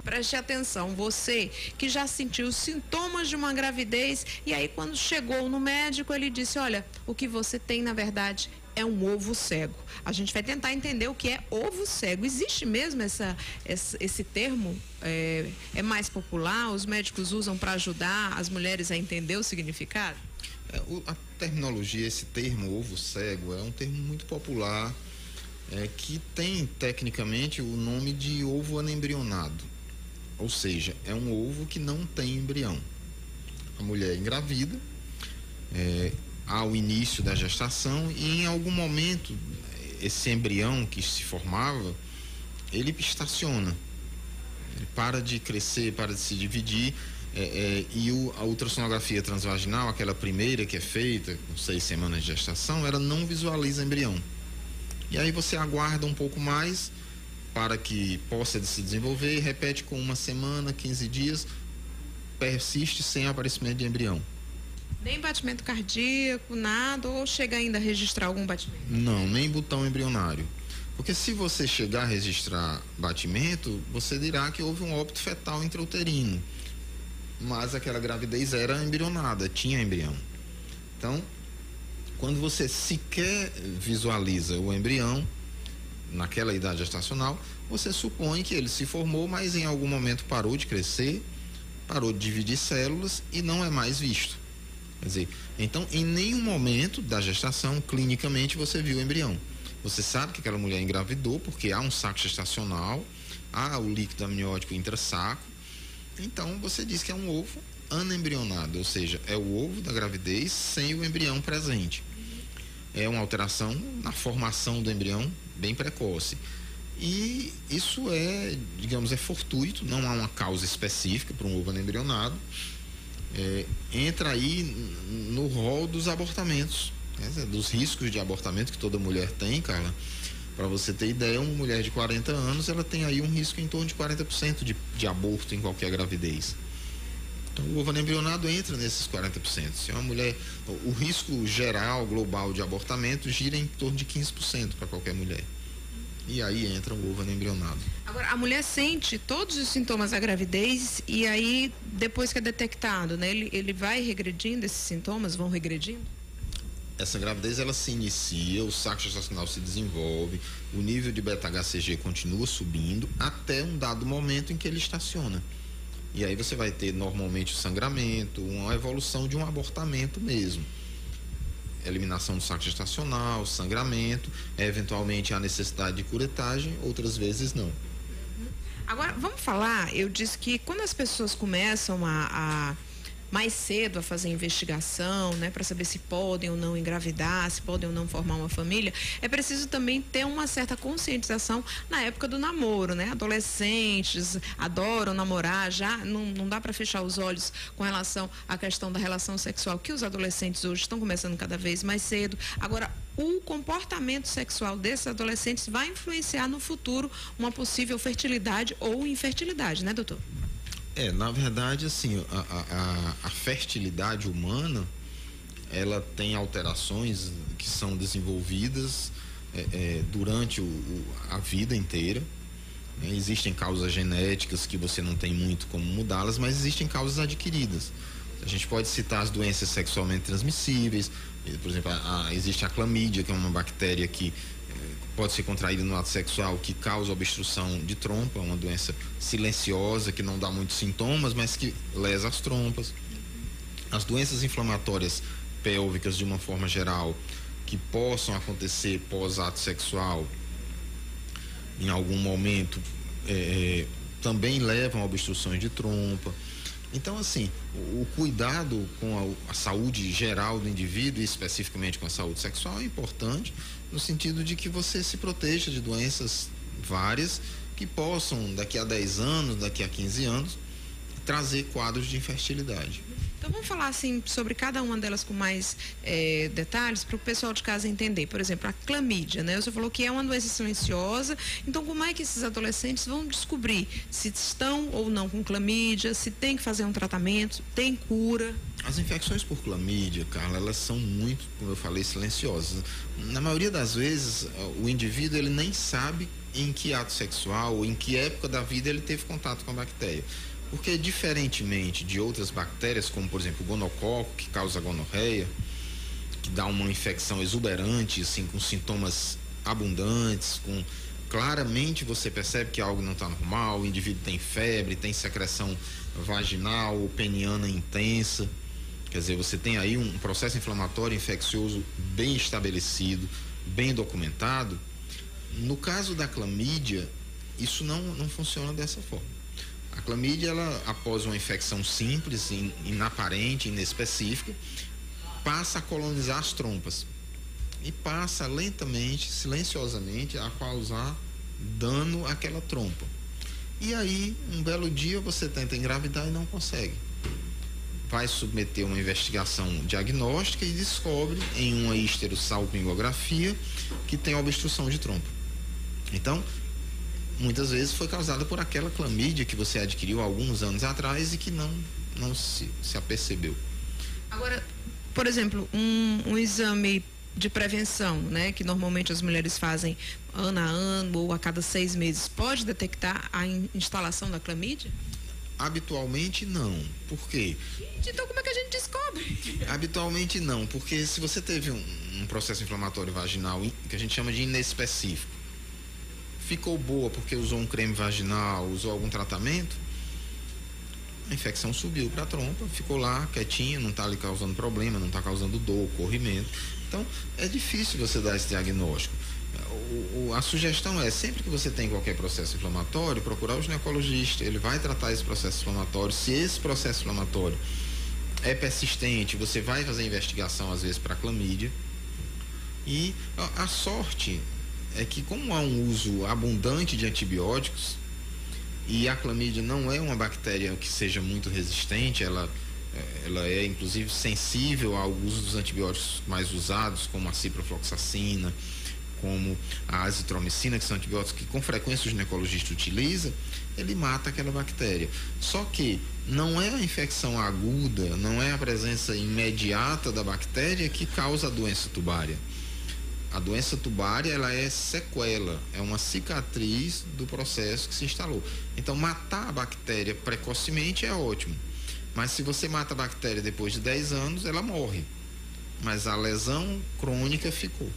Preste atenção, você que já sentiu os sintomas de uma gravidez e aí quando chegou no médico ele disse, olha, o que você tem na verdade é um ovo cego. A gente vai tentar entender o que é ovo cego. Existe mesmo esse termo? É mais popular? Os médicos usam para ajudar as mulheres a entender o significado? A terminologia, esse termo ovo cego, é um termo muito popular, que tem tecnicamente o nome de ovo anembrionado. Ou seja, é um ovo que não tem embrião. A mulher engravida ao início da gestação e em algum momento esse embrião que se formava, ele estaciona, ele para de crescer, para de se dividir, e a ultrassonografia transvaginal, aquela primeira que é feita com 6 semanas de gestação, ela não visualiza embrião. E aí você aguarda um pouco mais para que possa se desenvolver e repete com 1 semana, 15 dias, persiste sem aparecimento de embrião. Nem batimento cardíaco, nada, ou chega ainda a registrar algum batimento? Não, nem botão embrionário. Porque se você chegar a registrar batimento, você dirá que houve um óbito fetal intrauterino. Mas aquela gravidez era embrionada, tinha embrião. Então, quando você sequer visualiza o embrião, naquela idade gestacional, você supõe que ele se formou, mas em algum momento parou de crescer, parou de dividir células e não é mais visto. Quer dizer, então em nenhum momento da gestação, clinicamente, você viu o embrião. Você sabe que aquela mulher engravidou porque há um saco gestacional, há o líquido amniótico intrassaco, então você diz que é um ovo anembrionado, ou seja, é o ovo da gravidez sem o embrião presente. É uma alteração na formação do embrião bem precoce. E isso digamos, é fortuito, não há uma causa específica para um ovo anembrionado. Entra aí no rol dos abortamentos, dos riscos de abortamento que toda mulher tem, Carla. Para você ter ideia, uma mulher de 40 anos, ela tem aí um risco em torno de 40% de aborto em qualquer gravidez. Então, o ovo anembrionado entra nesses 40%. Se é uma mulher, o risco geral, global de abortamento gira em torno de 15% para qualquer mulher. E aí entra o ovo anembrionado. Agora, a mulher sente todos os sintomas da gravidez e aí, depois que é detectado, né, ele vai regredindo, esses sintomas vão regredindo? Essa gravidez, ela se inicia, o saco gestacional se desenvolve, o nível de beta-HCG continua subindo até um dado momento em que ele estaciona. E aí você vai ter normalmente o sangramento, uma evolução de um abortamento mesmo. Eliminação do saco gestacional, sangramento, eventualmente a necessidade de curetagem, outras vezes não. Agora, vamos falar, eu disse que quando as pessoas começam mais cedo a fazer investigação, né, para saber se podem ou não engravidar, se podem ou não formar uma família, é preciso também ter uma certa conscientização na época do namoro, né? Adolescentes adoram namorar, já não dá para fechar os olhos com relação à questão da relação sexual, que os adolescentes hoje estão começando cada vez mais cedo. Agora, o comportamento sexual desses adolescentes vai influenciar no futuro uma possível fertilidade ou infertilidade, né, doutor? Na verdade, assim, a fertilidade humana, ela tem alterações que são desenvolvidas durante a vida inteira. Existem causas genéticas que você não tem muito como mudá-las, mas existem causas adquiridas. A gente pode citar as doenças sexualmente transmissíveis, por exemplo, existe a clamídia, que é uma bactéria que pode ser contraída no ato sexual, que causa obstrução de trompa, uma doença silenciosa que não dá muitos sintomas, mas que lesa as trompas. As doenças inflamatórias pélvicas, de uma forma geral, que possam acontecer pós-ato sexual, em algum momento, também levam a obstruções de trompa. Então, assim, o cuidado com a saúde geral do indivíduo, e especificamente com a saúde sexual, é importante, no sentido de que você se proteja de doenças várias que possam, daqui a 10 anos, daqui a 15 anos, trazer quadros de infertilidade. Então vamos falar assim sobre cada uma delas com mais detalhes para o pessoal de casa entender. Por exemplo, a clamídia, né? Você falou que é uma doença silenciosa. Então como é que esses adolescentes vão descobrir se estão ou não com clamídia, se tem que fazer um tratamento, tem cura? As infecções por clamídia, Carla, elas são muito, como eu falei, silenciosas. Na maioria das vezes, o indivíduo ele nem sabe em que ato sexual ou em que época da vida ele teve contato com a bactéria. Porque, diferentemente de outras bactérias, como, por exemplo, o gonococo, que causa gonorreia, que dá uma infecção exuberante, assim, com sintomas abundantes, claramente você percebe que algo não está normal, o indivíduo tem febre, tem secreção vaginal ou peniana intensa. Quer dizer, você tem aí um processo inflamatório infeccioso bem estabelecido, bem documentado. No caso da clamídia, isso não funciona dessa forma. A clamídia, ela, após uma infecção simples, inaparente, inespecífica, passa a colonizar as trompas e passa lentamente, silenciosamente, a causar dano àquela trompa. E aí, um belo dia, você tenta engravidar e não consegue. Vai submeter uma investigação diagnóstica e descobre em uma histerosalpingografia que tem obstrução de trompa. Então, muitas vezes foi causada por aquela clamídia que você adquiriu há alguns anos atrás e que não se apercebeu. Agora, por exemplo, um exame de prevenção, né, que normalmente as mulheres fazem ano a ano ou a cada 6 meses, pode detectar a instalação da clamídia? Habitualmente não. Por quê? Então como é que a gente descobre? Habitualmente não, porque se você teve um processo inflamatório vaginal que a gente chama de inespecífico, ficou boa porque usou um creme vaginal, usou algum tratamento, a infecção subiu para a trompa, ficou lá quietinha, não está lhe causando problema, não está causando dor, corrimento. Então, é difícil você dar esse diagnóstico. A sugestão é, sempre que você tem qualquer processo inflamatório, procurar o ginecologista, ele vai tratar esse processo inflamatório. Se esse processo inflamatório é persistente, você vai fazer investigação, às vezes, para clamídia. E a sorte é que, como há um uso abundante de antibióticos e a clamídia não é uma bactéria que seja muito resistente, ela é inclusive sensível ao uso dos antibióticos mais usados, como a ciprofloxacina, como a azitromicina, que são antibióticos que com frequência o ginecologista utiliza, ele mata aquela bactéria. Só que não é a infecção aguda, não é a presença imediata da bactéria que causa a doença tubária. A doença tubária, ela é sequela, é uma cicatriz do processo que se instalou. Então, matar a bactéria precocemente é ótimo. Mas se você mata a bactéria depois de 10 anos, ela morre. Mas a lesão crônica ficou.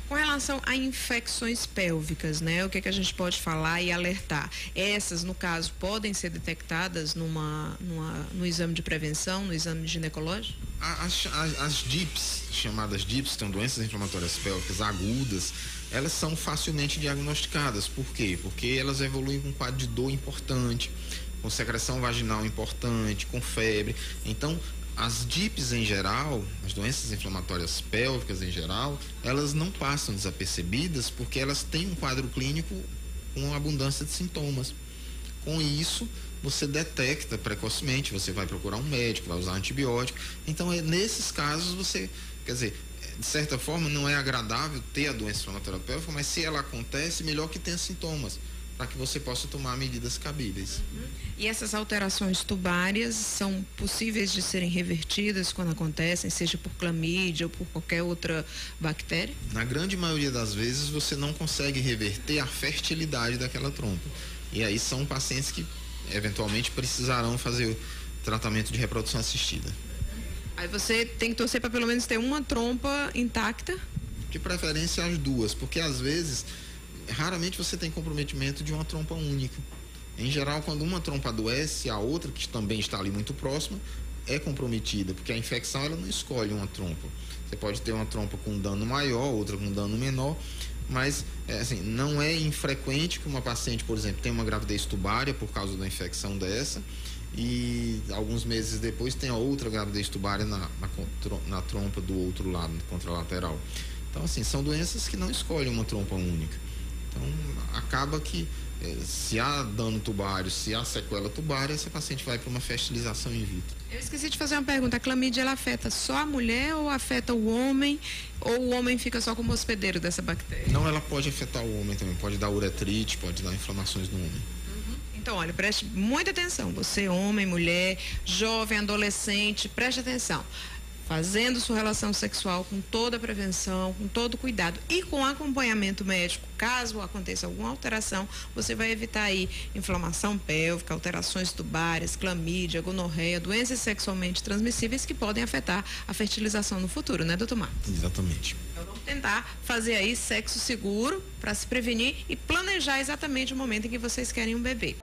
Com relação a infecções pélvicas, né? O que a gente pode falar e alertar? Essas, no caso, podem ser detectadas no exame de prevenção, no exame ginecológico? As DIPs, chamadas DIPs, que são doenças inflamatórias pélvicas agudas, elas são facilmente diagnosticadas. Por quê? Porque elas evoluem com um quadro de dor importante, com secreção vaginal importante, com febre. Então, as DIPs em geral, as doenças inflamatórias pélvicas em geral, elas não passam desapercebidas porque elas têm um quadro clínico com abundância de sintomas. Com isso, você detecta precocemente, você vai procurar um médico, vai usar antibiótico. Então, nesses casos, você, quer dizer, de certa forma não é agradável ter a doença inflamatória pélvica, mas se ela acontece, melhor que tenha sintomas, para que você possa tomar medidas cabíveis. E essas alterações tubárias são possíveis de serem revertidas quando acontecem, seja por clamídia ou por qualquer outra bactéria? Na grande maioria das vezes você não consegue reverter a fertilidade daquela trompa. E aí são pacientes que eventualmente precisarão fazer o tratamento de reprodução assistida. Aí você tem que torcer para pelo menos ter uma trompa intacta? De preferência as duas, porque às vezes raramente você tem comprometimento de uma trompa única. Em geral, quando uma trompa adoece, a outra, que também está ali muito próxima, é comprometida, porque a infecção ela não escolhe uma trompa. Você pode ter uma trompa com dano maior, outra com dano menor, mas assim, não é infrequente que uma paciente, por exemplo, tenha uma gravidez tubária por causa da infecção dessa e alguns meses depois tenha outra gravidez tubária na trompa do outro lado, contralateral. Então, assim, são doenças que não escolhem uma trompa única. Então, acaba que se há dano tubário, se há sequela tubária, essa paciente vai para uma fertilização in vitro. Eu esqueci de fazer uma pergunta. A clamídia, ela afeta só a mulher ou afeta o homem? Ou o homem fica só como hospedeiro dessa bactéria? Não, ela pode afetar o homem também. Pode dar uretrite, pode dar inflamações no homem. Então, olha, preste muita atenção. Você, homem, mulher, jovem, adolescente, preste atenção. Fazendo sua relação sexual com toda a prevenção, com todo cuidado e com acompanhamento médico, caso aconteça alguma alteração, você vai evitar aí inflamação pélvica, alterações tubárias, clamídia, gonorreia, doenças sexualmente transmissíveis que podem afetar a fertilização no futuro, né, doutor Marcos? Exatamente. Então, vamos tentar fazer aí sexo seguro para se prevenir e planejar exatamente o momento em que vocês querem um bebê.